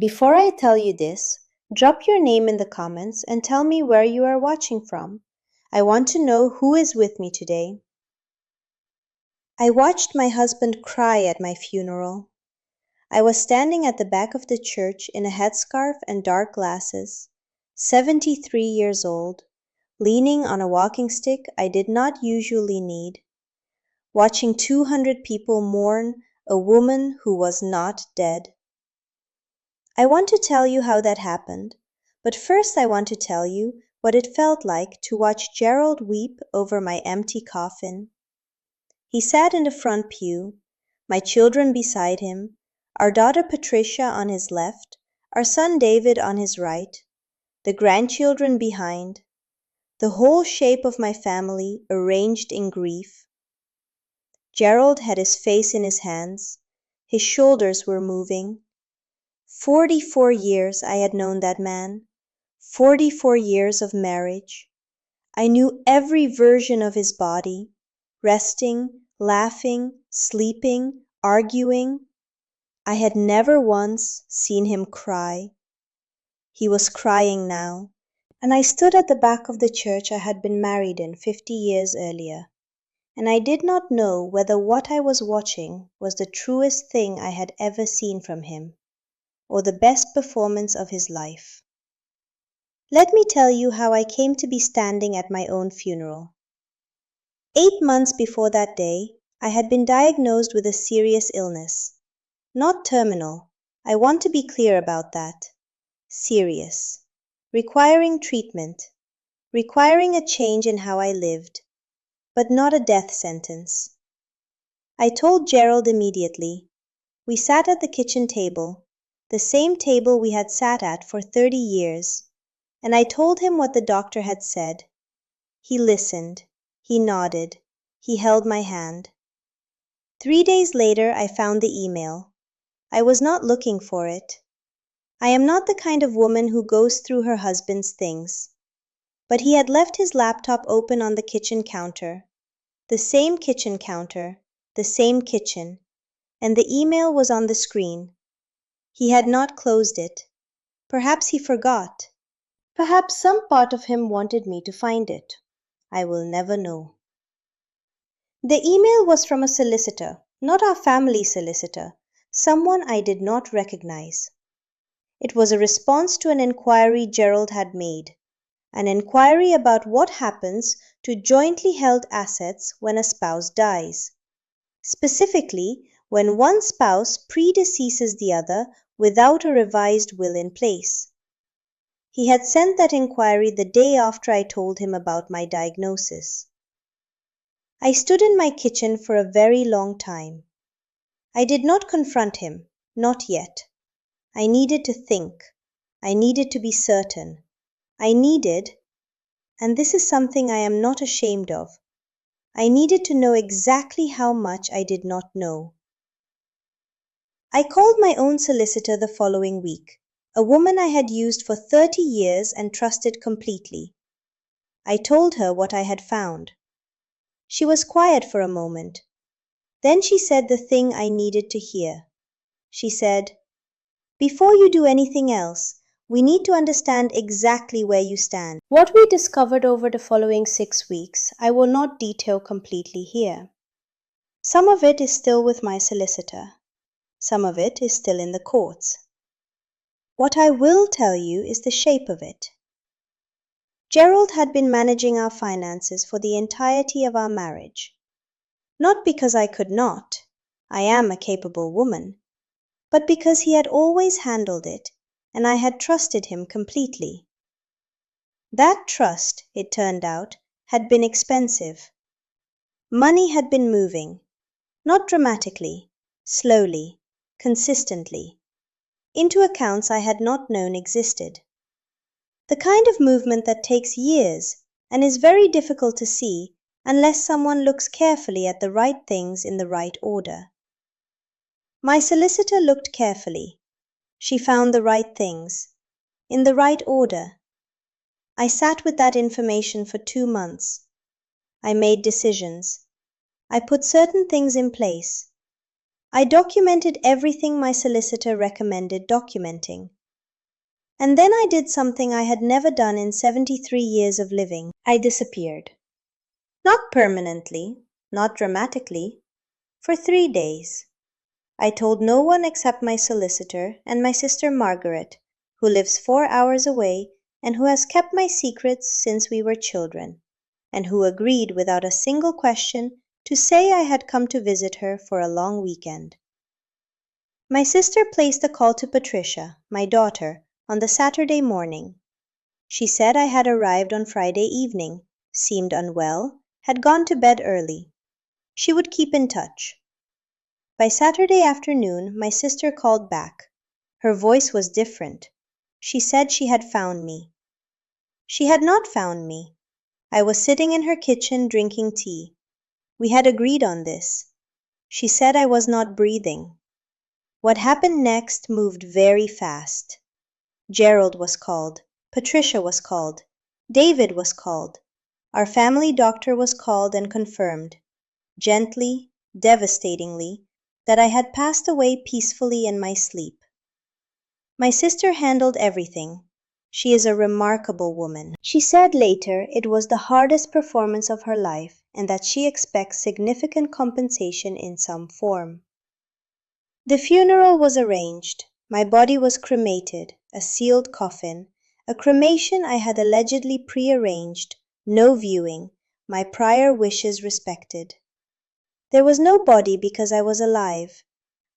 Before I tell you this, drop your name in the comments and tell me where you are watching from. I want to know who is with me today. I watched my husband cry at my funeral. I was standing at the back of the church in a headscarf and dark glasses, 73 years old, leaning on a walking stick I did not usually need, watching 200 people mourn a woman who was not dead. I want to tell you how that happened, but first I want to tell you what it felt like to watch Gerald weep over my empty coffin. He sat in the front pew, my children beside him, our daughter Patricia on his left, our son David on his right, the grandchildren behind, the whole shape of my family arranged in grief. Gerald had his face in his hands, his shoulders were moving. 44 years I had known that man, 44 years of marriage. I knew every version of his body, resting, laughing, sleeping, arguing. I had never once seen him cry. He was crying now, and I stood at the back of the church I had been married in 50 years earlier, and I did not know whether what I was watching was the truest thing I had ever seen from him, or the best performance of his life. Let me tell you how I came to be standing at my own funeral. 8 months before that day, I had been diagnosed with a serious illness. Not terminal. I want to be clear about that. Serious. Requiring treatment. Requiring a change in how I lived. But not a death sentence. I told Gerald immediately. We sat at the kitchen table, the same table we had sat at for 30 years, and I told him what the doctor had said. He listened. He nodded. He held my hand. 3 days later, I found the email. I was not looking for it. I am not the kind of woman who goes through her husband's things. But he had left his laptop open on the kitchen counter. The same kitchen counter, the same kitchen, and the email was on the screen. He had not closed it. Perhaps he forgot. Perhaps some part of him wanted me to find it. I will never know. The email was from a solicitor, not our family solicitor, someone I did not recognize. It was a response to an enquiry Gerald had made, an enquiry about what happens to jointly held assets when a spouse dies. Specifically, when one spouse predeceases the other without a revised will in place. He had sent that inquiry the day after I told him about my diagnosis. I stood in my kitchen for a very long time. I did not confront him, not yet. I needed to think. I needed to be certain. I needed, and this is something I am not ashamed of, I needed to know exactly how much I did not know. I called my own solicitor the following week, a woman I had used for 30 years and trusted completely. I told her what I had found. She was quiet for a moment. Then she said the thing I needed to hear. She said, "Before you do anything else, we need to understand exactly where you stand." What we discovered over the following 6 weeks, I will not detail completely here. Some of it is still with my solicitor. Some of it is still in the courts. What I will tell you is the shape of it. Gerald had been managing our finances for the entirety of our marriage. Not because I could not, I am a capable woman, but because he had always handled it, and I had trusted him completely. That trust, it turned out, had been expensive. Money had been moving, not dramatically, slowly, consistently, into accounts I had not known existed. The kind of movement that takes years and is very difficult to see unless someone looks carefully at the right things in the right order. My solicitor looked carefully. She found the right things, in the right order. I sat with that information for 2 months. I made decisions. I put certain things in place. I documented everything my solicitor recommended documenting. And then I did something I had never done in 73 years of living. I disappeared. Not permanently, not dramatically, for 3 days. I told no one except my solicitor and my sister Margaret, who lives 4 hours away and who has kept my secrets since we were children, and who agreed without a single question to say I had come to visit her for a long weekend. My sister placed a call to Patricia, my daughter, on the Saturday morning. She said I had arrived on Friday evening, seemed unwell, had gone to bed early. She would keep in touch. By Saturday afternoon, my sister called back. Her voice was different. She said she had found me. She had not found me. I was sitting in her kitchen drinking tea. We had agreed on this. She said I was not breathing. What happened next moved very fast. Gerald was called. Patricia was called. David was called. Our family doctor was called and confirmed, gently, devastatingly, that I had passed away peacefully in my sleep. My sister handled everything. She is a remarkable woman. She said later it was the hardest performance of her life and that she expects significant compensation in some form. The funeral was arranged. My body was cremated, a sealed coffin, a cremation I had allegedly prearranged, no viewing, my prior wishes respected. There was no body because I was alive.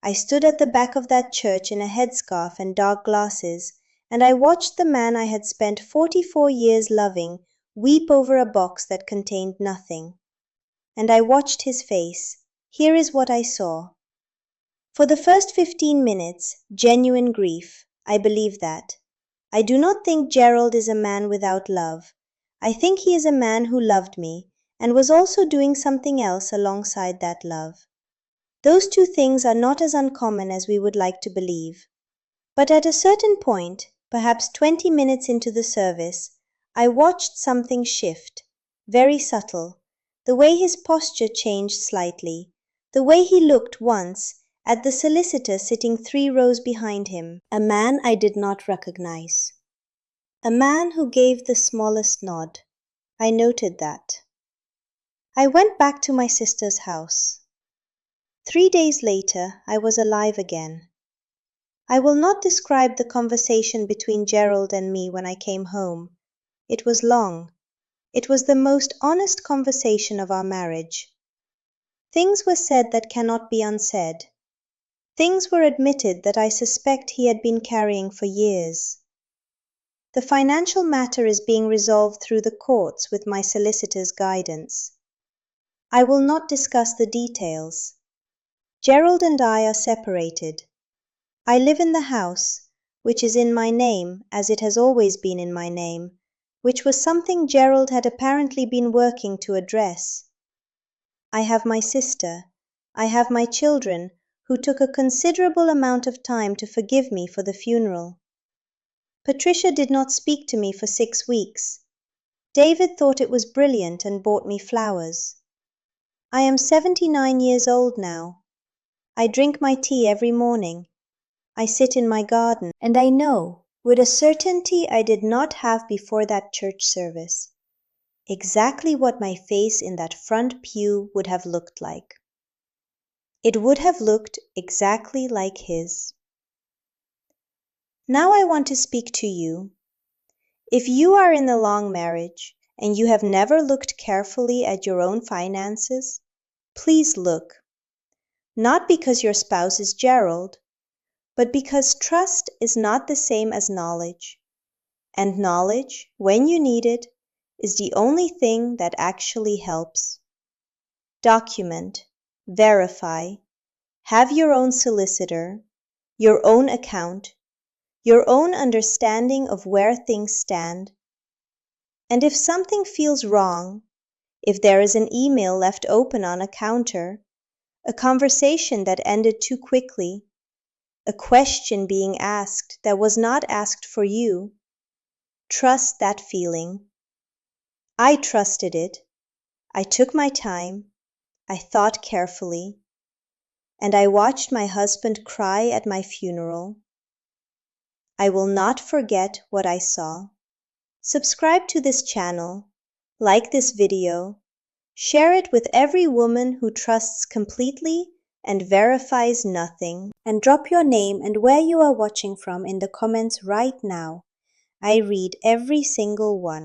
I stood at the back of that church in a headscarf and dark glasses, and I watched the man I had spent 44 years loving weep over a box that contained nothing. And I watched his face. Here is what I saw. For the first 15 minutes, genuine grief. I believe that. I do not think Gerald is a man without love. I think he is a man who loved me and was also doing something else alongside that love. Those two things are not as uncommon as we would like to believe. But at a certain point, perhaps 20 minutes into the service, I watched something shift, very subtle, the way his posture changed slightly, the way he looked once at the solicitor sitting 3 rows behind him, a man I did not recognize. A man who gave the smallest nod. I noted that. I went back to my sister's house. 3 days later, I was alive again. I will not describe the conversation between Gerald and me when I came home. It was long. It was the most honest conversation of our marriage. Things were said that cannot be unsaid. Things were admitted that I suspect he had been carrying for years. The financial matter is being resolved through the courts with my solicitor's guidance. I will not discuss the details. Gerald and I are separated. I live in the house, which is in my name as it has always been in my name, which was something Gerald had apparently been working to address. I have my sister. I have my children, who took a considerable amount of time to forgive me for the funeral. Patricia did not speak to me for 6 weeks. David thought it was brilliant and bought me flowers. I am 79 years old now. I drink my tea every morning. I sit in my garden, and I know, with a certainty I did not have before that church service, exactly what my face in that front pew would have looked like. It would have looked exactly like his. Now I want to speak to you. If you are in a long marriage and you have never looked carefully at your own finances, please look. Not because your spouse is Gerald, but because trust is not the same as knowledge. And knowledge, when you need it, is the only thing that actually helps. Document, verify, have your own solicitor, your own account, your own understanding of where things stand. And if something feels wrong, if there is an email left open on a counter, a conversation that ended too quickly, a question being asked that was not asked for you, trust that feeling. I trusted it. I took my time. I thought carefully. and I watched my husband cry at my funeral. I will not forget what I saw. Subscribe to this channel, like this video, share it with every woman who trusts completely and verifies nothing, and drop your name and where you are watching from in the comments right now. I read every single one.